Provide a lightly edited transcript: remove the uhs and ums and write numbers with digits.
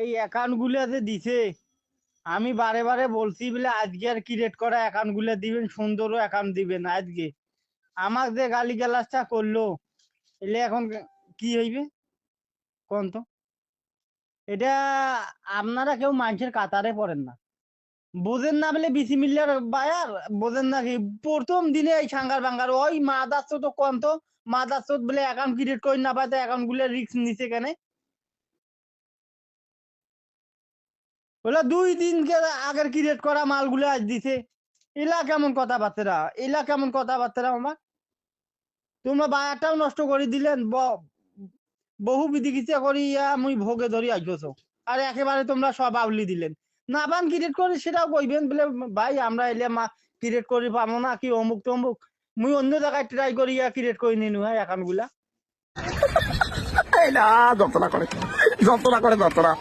এই অ্যাকাউন্ট গুলা যে দিছে, আমি বারে বারে বলছি বলে আজকে আর ক্রিয়েট করা অ্যাকাউন্ট গুলা দিবেন, সুন্দরও অ্যাকাউন্ট দিবেন। আজকে আমার যে গালি গালাজটা করলো, এলে এখন কি হইবে কোন তো? এটা আপনারা কেউ মানুষের কাতারে পড়েন না, বোঝেন না বলে বিসি মিল্লার বায়ার, বোঝেন না কি? প্রথম দিনে এই সাঙ্গার বাঙ্গার ওই মা যাচ্ছ তো কোন তো? মা যাচ্ছ বলে অ্যাকাউন্ট ক্রিয়েট করি না পাইতে অ্যাকাউন্ট গুলো রিস্ক নিছে কেন? ওলা 2 দিন আগের ক্রিয়েট করা মালগুলো আজ দিছে। এলা কেমন কথাবার্তা, এলা কেমন কথাবার্তা আমার? তোমরা বায়ারটাও নষ্ট করে দিলেন, বহু বিধি কিসা করি মুই ভোগে ধরি আইতেছো, আর একেবারে তোমরা সব আউলি দিলেন। না পান ক্রিয়েট করে সেটাও কইবেন বলে ভাই আমরা এলে ক্রিয়েট করি পাবো না কি অমুক তমুক। মুই অন্য জায়গায় ট্রাই করি ক্রিয়েট করে নিনু হ্যাঁ অ্যাকাউন্ট গুলা। এই না যন্ত্রণা করে যন্ত্রণা।